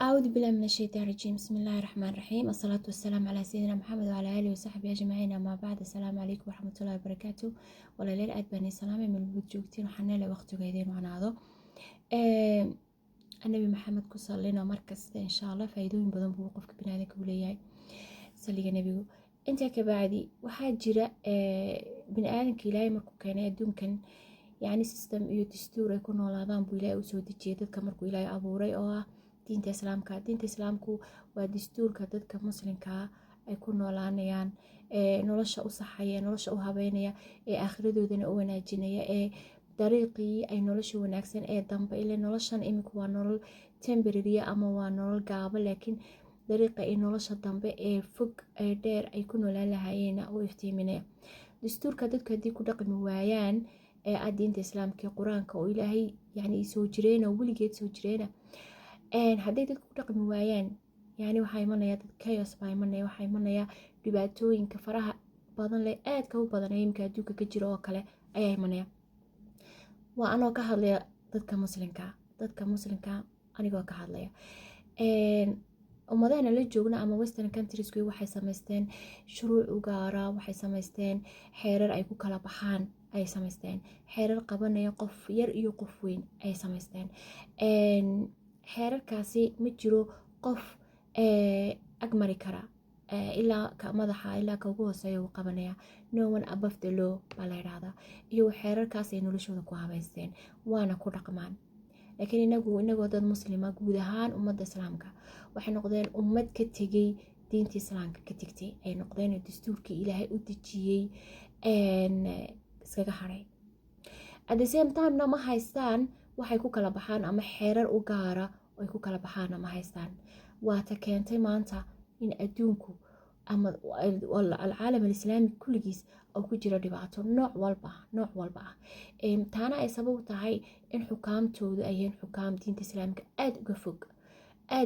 أعوذ بالله من الشيطان الرجيم. بسم الله الرحمن الرحيم. الصلاة والسلام على سيدنا محمد وعلى آله وصحبه أجمعين. أما بعد، السلام عليكم ورحمة الله وبركاته. ولا ليل أد بني سلامي من الوجوجتين وحنا وقت قيدين وعناضو النبي محمد كصلينا مركز إن شاء الله فايدون بدن بوقف بنادك ولياي صلي النبي. أنت كبعدي waxaa jira bini aadamka ilaahay markuu keenay adduunkan yani system iyo dastuur ay ku noolaadaan buu ilaahay u soo dejiyay dadka markuu ilaahay abuuray oo ah diinta islaamku waa dastuurka dadka muslimka ay ku noolaanayaan nolosha u saxaya nolosha u habeynaya aakhiradoodana u wanaajinaya dariiqii ay nolosha wanaagsan dambe ilaa noloshan imika waa nolol temporary ama waa nolol gaabo laakiin dariiqa ay nolosha dambe fog dheer ay ku noolaan lahaayeen oo iftiiminaya dastuurka dadku hadii ku dhaqmi waayaan diinta islaamka quraanka oo ilaahay yani soo jireena waligeed soo jireena hadday dadku ku dhaqmi waayaan yani waxaa imanaya dad chaos baa imanaya waxaa imanaya dhibaatooyinka faraha badan leh aadka u badan ee imka adduunka ka jira oo kale ayaa imanaya waa anoo ka hadlaya dadka muslimka anigoo ka hadlaya umadana la joogna ama western countries waxay sameysteen shuruuc u gaara waxay sameysteen xeerar ay ku kala baxaan ay sameysteen xeerar qabanaya qof yar iyo qof weyn ay sameysteen xeerarkaasi ma jiro qof agmari kara ilaa ka madaxa ilaa ka ugu hooseeya uu qabanaya no one above the law baa la yidhaahdaa iyo xeerarkaas ay noloshooda ku habeysteen waana ku dhaqmaan laakiin inagoo dad muslima guud ahaan ummadda islaamka waxay noqdeen ummad ka tegay diinta islaamka ka tegtay ay noqdeen dastuurkii ilaahay u dejiyey iskaga haray at the same time ma haystaan waxay ku kala baxaan ama xeerar u gaara oo ay ku kala baxaan ma haystaan waata keentay maanta in adduunku ama alcaalam alislaami kulligiis oo ku jira dhibaato nooc walba ah taana ay sabab u tahay in xukaamtoodu ayeen xukaam diinta islaamka aad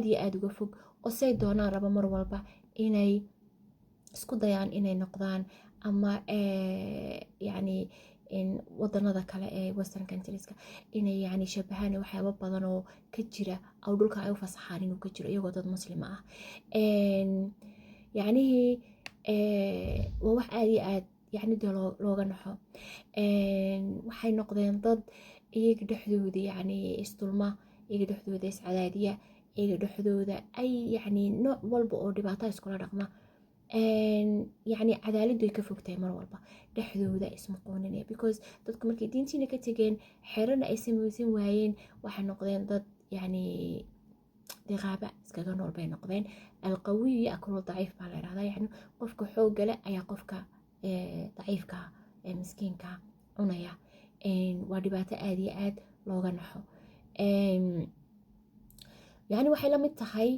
iyo aad uga fog oo say doonaan raba mar walba inay isku dayaan inay noqdaan ama yani wadanada kale ee western countrieska inay yani shabahaan waxyaabo badan oo ka jira oo dhulka ay u fasaxaan inuu ka jiro iyagoo dad muslima ah yacnihii waa wax aad iyo aad yani dee looga naxo waxay noqdeen dad iyaga dhexdooda yani isdulma iyaga dhexdooda iscadaadiya iyaga dhexdooda ay yani nooc walba oo dhibaato iskula dhaqma yani cadaaladu ay ka fogtahay mar walba dhexdooda ismaqooninaya because dadku markay diintiina ka tegeen xerana ay samaysan waayeen waxay noqdeen dad yani diqaaba iskaga nool bay noqdeen alqawiyu yaakulu daciif baa la yidhahdaa yani qofka xoogga leh ayaa qofka daciifka miskiinka cunaya waa dhibaato aad iyo aad looga naxo yani waxay la mid tahay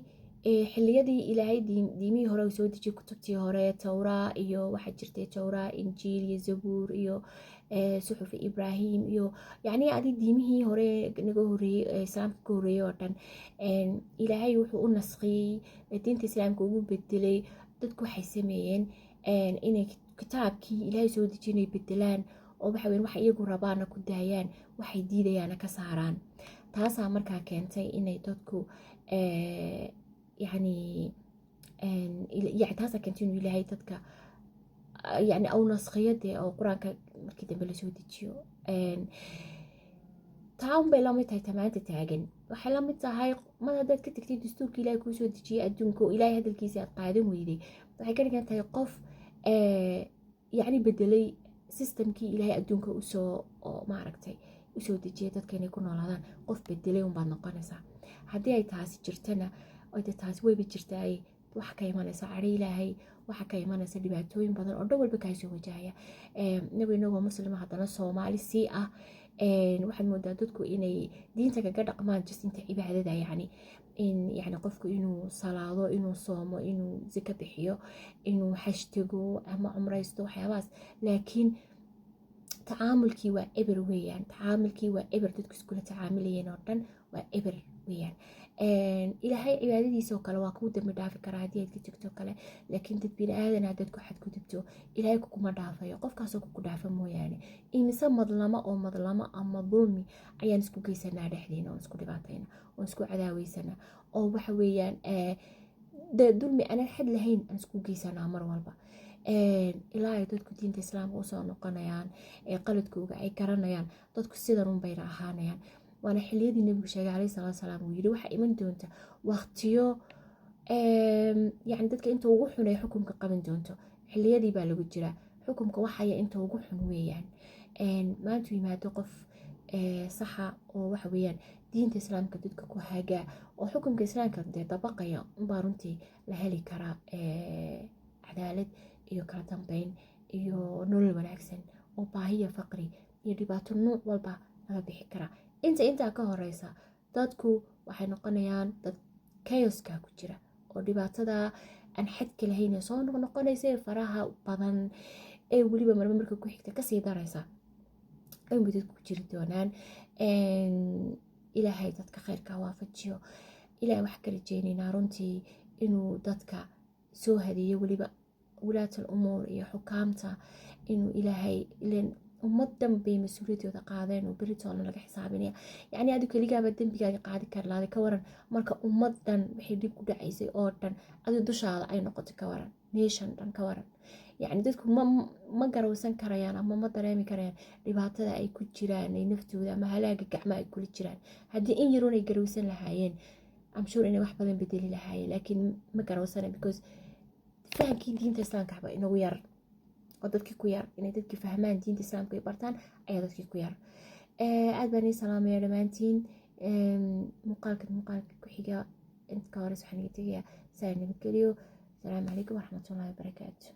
xilliyadii ilaahay diimihii hore soo dejiyay kutubtii hore towraa iyo waxaa jirtay towraa injiil iyo zabuur iyo suxufi ibraahim iyo yani adi diimihii hore naga horeeyey islaamka ka horeeyey oo dhan ilaahay wuxuu u naskhiyey diinta islaamka ugu bedelay dadku waxay sameeyeen inay kitaabkii ilaahay soo dejiyay inay bedelaan oo waxa weyn waxa iyagu rabaana ku daayaan waxay diidayaana ka saaraan taasaa markaa keentay inay dadku يعني taasaa keentay inuu ilaahay dadka yani aw naskhiyade oo qur-aanka markii dambe lasoo dejiyo taa unbay lamid tahay tamaanta taagan waxay lamid tahay mar haddaad ka tagtay dastuurka ilaahay kuu soo dejiyay adduunka oo ilaahay hadalkiisa aad qaadan weyday waxay ka dhigan tahay qof yani bedelay systemkii ilaahay adduunka usoo maaragtay usoo dejiyay dadka inay ku noolaadaan qof bedelay unbaad noqonaysaa haddii ay taasi jirtana taasi wayba jirtaa waxa ka imanaysa cari ilaahay waxa ka imanaysa dhibaatooyin badan oo dhan walba kaasoo wajahaya inagoo muslima haddana soomaali sii ah waxaad moodaa dadku inay diinta kaga dhaqmaan jisinta cibaadada yani qofku inuu salaado inuu soomo inuu zaka bixiyo inuu xashtago ama cumraysto waxyaabahaas laakiin tacaamulkii waa eber weeyaan dadku iskula tacaamilayeen oo dhan waa eber weeyaan ilaahay cibaadadiisa oo kale waa kuu dambi dhaafi karaa haddii aad ka tagto kale, laakiin dad bini aadan haddaad ku xadgudubto ilaahay kukuma dhaafayo, qofkaasoo kuku dhaafa mooyaane. imise madlamo ama dulmi ayaan isku geysanaa dhexdeena, oon isku dhibaatayna, oon isku cadaaweysana, oo waxa weeyaan dulmi aanan xad lahayn aan isku geysanaa mar walba. ilaa ay dadku diinta islaamka usoo noqonayaan, qaladkooga ay garanayaan, dadku sidan un bayna ahaanayaan. waana xiliyadii nabigu sheegay calayhi salaatu wasalaam uu yidhi waxaa iman doonta waqtiyo yani dadka inta ugu xun ay xukunka qaban doonto. xiliyadii baa lagu jiraa, xukunka waxaya inta ugu xun weeyaan. maantu yimaado qof saxa oo waxa weeyaan diinta islaamka dadka ku hagaa oo xukunka islaamka dee dabaqaya, unbaa runtii la heli karaa cadaalad iyo kala dambeyn iyo nolol wanaagsan oo baahiya faqri iyo dhibaato nooc walba laga bixi karaa. intaa ka horeysa dadku waxay noqonayaan dad chaoska ku jira oo dhibaatada aan xadka lahayn soo noqonaysa faraha badan ee weliba marka ku xigta kasii daraysa ayuunbay dadku ku jiri doonaan. ilaahay dadka khayrka waafajiyo. ilaahay wax ka rajeynaynaa runtii inuu dadka soo hadeeyo, weliba wulaatul umuur iyo xukaamta, inuu ilaahay ummadan bay mas-uuliyadooda qaadeen oo beritoona laga xisaabinaya. yacni adigu keligaaba dembigaaga qaadi karlaada ka waran marka ummadan waxay dhib ku dhacaysay oo dhan adigu dushaada ay noqoto ka waran, nation dhan ka waran. yacni dadku ma garawsan karayaan ama ma dareemi karayaan dhibaatada ay ku jiraan, ay naftooda ama halaaga gacma ay kula jiraan. haddii in yaroon ay garawsan lahaayeen I'm sure inay wax badan bedeli lahaayeen, laakiin ma garawsana because fahamkii diinta islaamka waxba inagu yar oo dadkii ku yar, inay dadkii fahmaan diinta islaamka ay bartaan ayaa dadkii ku yar. aad baan ii salaamaya dhammaantiin. muuqaalka ku xiga inta ka hores waxaan iga tegayaa saa nabadgeliyo. asalaamu calaykum waraxmatullaahi wabarakaatu.